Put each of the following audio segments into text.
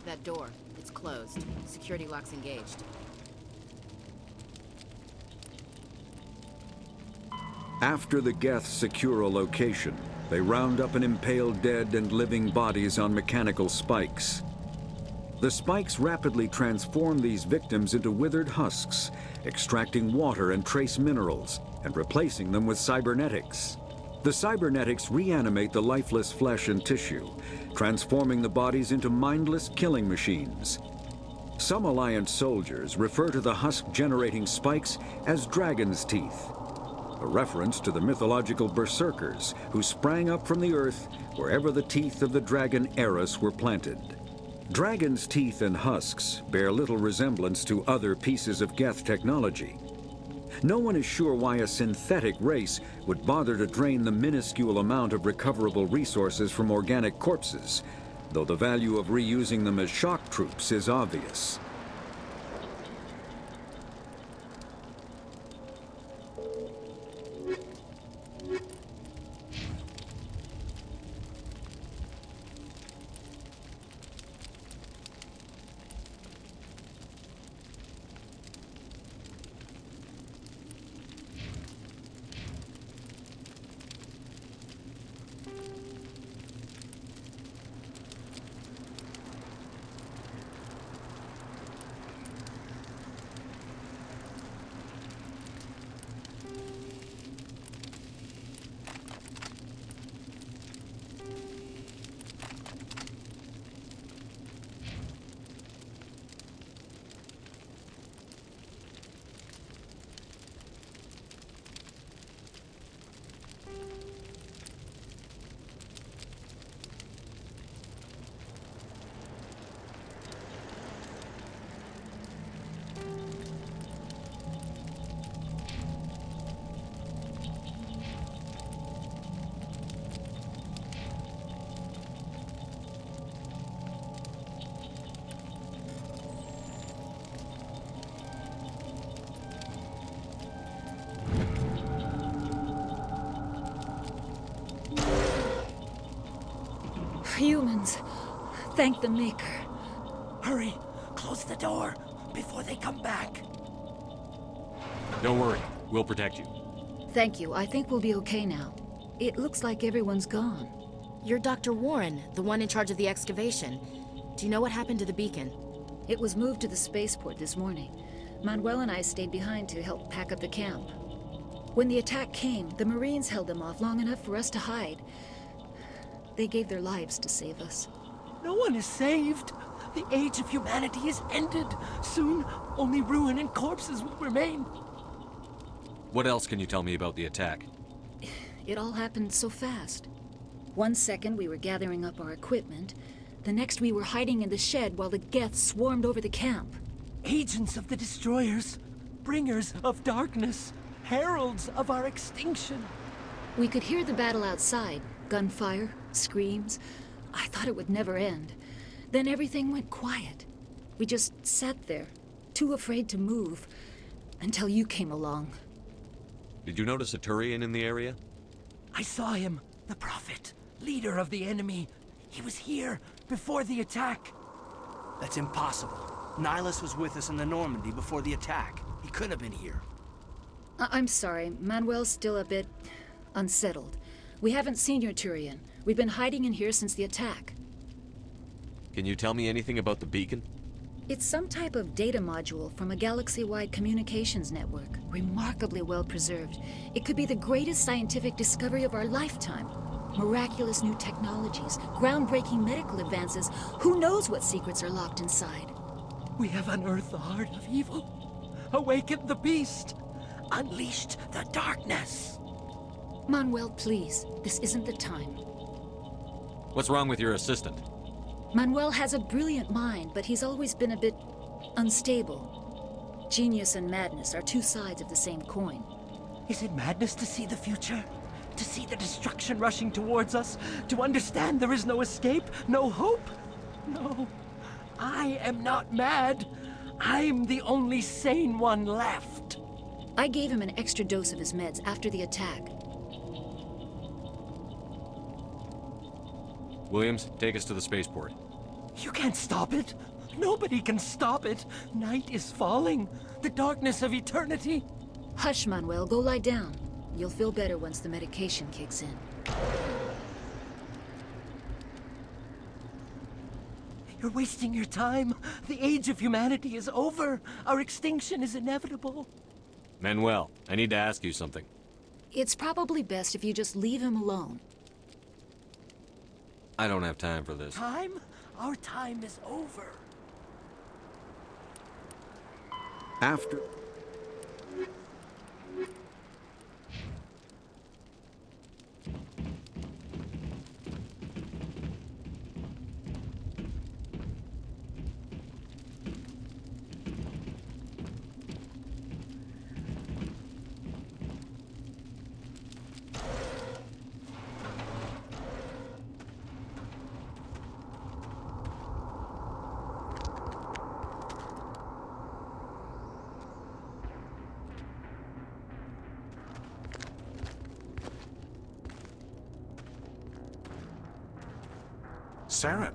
That door. It's closed. Security lock's engaged. After the Geths secure a location, they round up and impale dead and living bodies on mechanical spikes. The spikes rapidly transform these victims into withered husks, extracting water and trace minerals, and replacing them with cybernetics. The cybernetics reanimate the lifeless flesh and tissue, transforming the bodies into mindless killing machines. Some Alliance soldiers refer to the husk-generating spikes as dragon's teeth, a reference to the mythological berserkers who sprang up from the earth wherever the teeth of the dragon Eris were planted. Dragon's teeth and husks bear little resemblance to other pieces of Geth technology. No one is sure why a synthetic race would bother to drain the minuscule amount of recoverable resources from organic corpses, though the value of reusing them as shock troops is obvious. Humans. Thank the Maker. Hurry! Close the door before they come back. Don't worry. We'll protect you. Thank you. I think we'll be okay now. It looks like everyone's gone. You're Dr. Warren, the one in charge of the excavation. Do you know what happened to the beacon? It was moved to the spaceport this morning. Manuel and I stayed behind to help pack up the camp. When the attack came, the Marines held them off long enough for us to hide. They gave their lives to save us. No one is saved. The age of humanity is ended. Soon, only ruin and corpses will remain. What else can you tell me about the attack? It all happened so fast. One second we were gathering up our equipment. The next we were hiding in the shed while the Geths swarmed over the camp. Agents of the destroyers. Bringers of darkness. Heralds of our extinction. We could hear the battle outside. Gunfire, screams. I thought it would never end. Then everything went quiet. We just sat there, too afraid to move, until you came along. Did you notice a Turian in the area? I saw him, the Prophet, leader of the enemy. He was here before the attack. That's impossible. Nihilus was with us in the Normandy before the attack. He couldn't have been here. I'm sorry, Manuel's still a bit unsettled. We haven't seen your Turian. We've been hiding in here since the attack. Can you tell me anything about the beacon? It's some type of data module from a galaxy-wide communications network. Remarkably well preserved. It could be the greatest scientific discovery of our lifetime. Miraculous new technologies, groundbreaking medical advances. Who knows what secrets are locked inside? We have unearthed the heart of evil, awakened the beast, unleashed the darkness. Manuel, please. This isn't the time. What's wrong with your assistant? Manuel has a brilliant mind, but he's always been a bit unstable. Genius and madness are two sides of the same coin. Is it madness to see the future? To see the destruction rushing towards us? To understand there is no escape? No hope? No. I am not mad. I'm the only sane one left. I gave him an extra dose of his meds after the attack. Williams, take us to the spaceport. You can't stop it. Nobody can stop it. Night is falling. The darkness of eternity. Hush, Manuel. Go lie down. You'll feel better once the medication kicks in. You're wasting your time. The age of humanity is over. Our extinction is inevitable. Manuel, I need to ask you something. It's probably best if you just leave him alone. I don't have time for this. Time? Our time is over. After... Saren.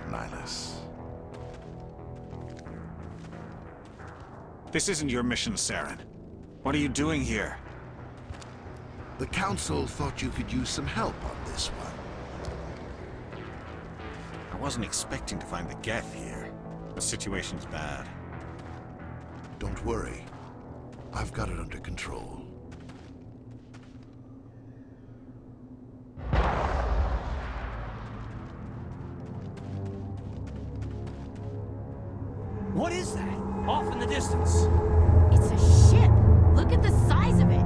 Nihilus. This isn't your mission, Saren. What are you doing here? The Council thought you could use some help on this one. I wasn't expecting to find the Geth here. The situation's bad. Don't worry. I've got it under control. What is that? Off in the distance. It's a ship. Look at the size of it.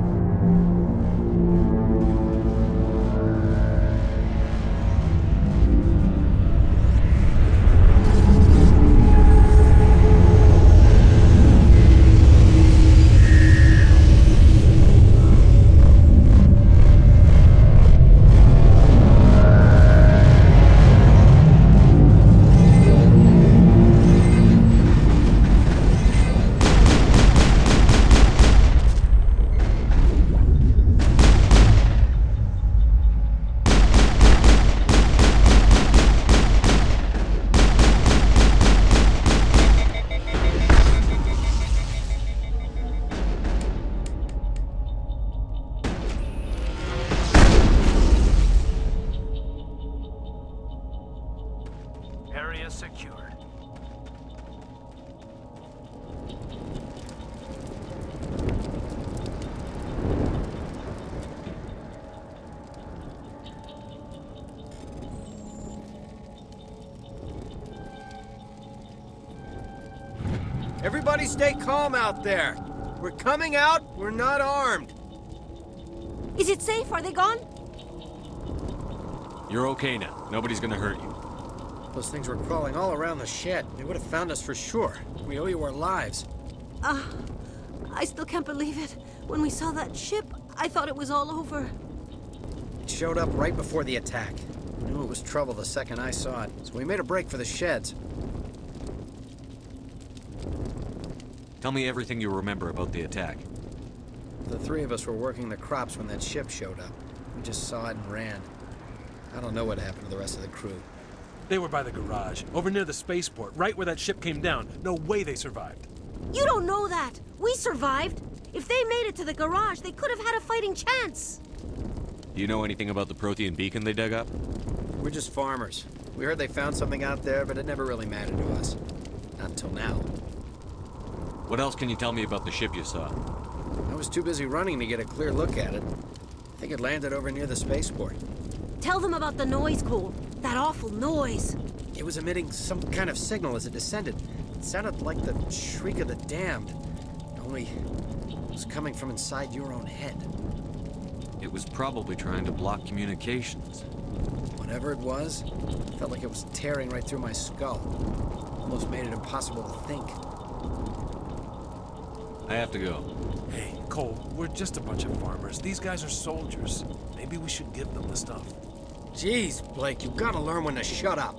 Area secured. Everybody stay calm out there. We're coming out, we're not armed. Is it safe? Are they gone? You're okay now. Nobody's gonna hurt you. Those things were crawling all around the shed. They would have found us for sure. We owe you our lives. I still can't believe it. When we saw that ship, I thought it was all over. It showed up right before the attack. I knew it was trouble the second I saw it, so we made a break for the sheds. Tell me everything you remember about the attack. The three of us were working the crops when that ship showed up. We just saw it and ran. I don't know what happened to the rest of the crew. They were by the garage, over near the spaceport, right where that ship came down. No way they survived. You don't know that. We survived. If they made it to the garage, they could have had a fighting chance. Do you know anything about the Protean beacon they dug up? We're just farmers. We heard they found something out there, but it never really mattered to us. Not until now. What else can you tell me about the ship you saw? I was too busy running to get a clear look at it. I think it landed over near the spaceport. Tell them about the noise, Cole. That awful noise. It was emitting some kind of signal as it descended. It sounded like the shriek of the damned. Only it was coming from inside your own head. It was probably trying to block communications. Whatever it was, it felt like it was tearing right through my skull. Almost made it impossible to think. I have to go. Hey, Cole, we're just a bunch of farmers. These guys are soldiers. Maybe we should give them the stuff. Jeez, Blake, you gotta learn when to shut up.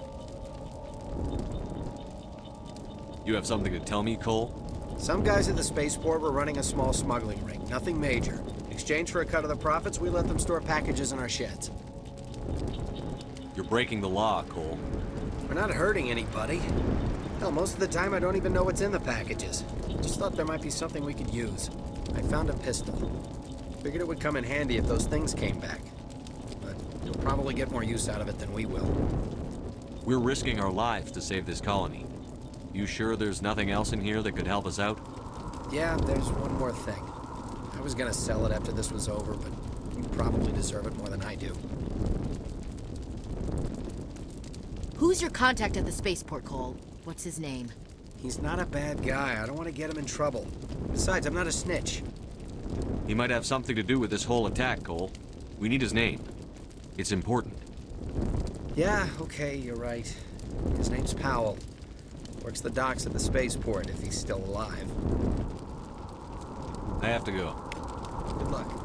You have something to tell me, Cole? Some guys at the spaceport were running a small smuggling ring. Nothing major. exchange for a cut of the profits, we let them store packages in our sheds. You're breaking the law, Cole. We're not hurting anybody. Hell, most of the time I don't even know what's in the packages. Just thought there might be something we could use. I found a pistol. Figured it would come in handy if those things came back. But you'll probably get more use out of it than we will. We're risking our lives to save this colony. You sure there's nothing else in here that could help us out? Yeah, there's one more thing. I was gonna sell it after this was over, but you probably deserve it more than I do. Who's your contact at the spaceport, Cole? What's his name? He's not a bad guy. I don't want to get him in trouble. Besides, I'm not a snitch. He might have something to do with this whole attack, Cole. We need his name. It's important. Yeah, okay, you're right. His name's Powell. Works the docks at the spaceport, if he's still alive. I have to go. Good luck.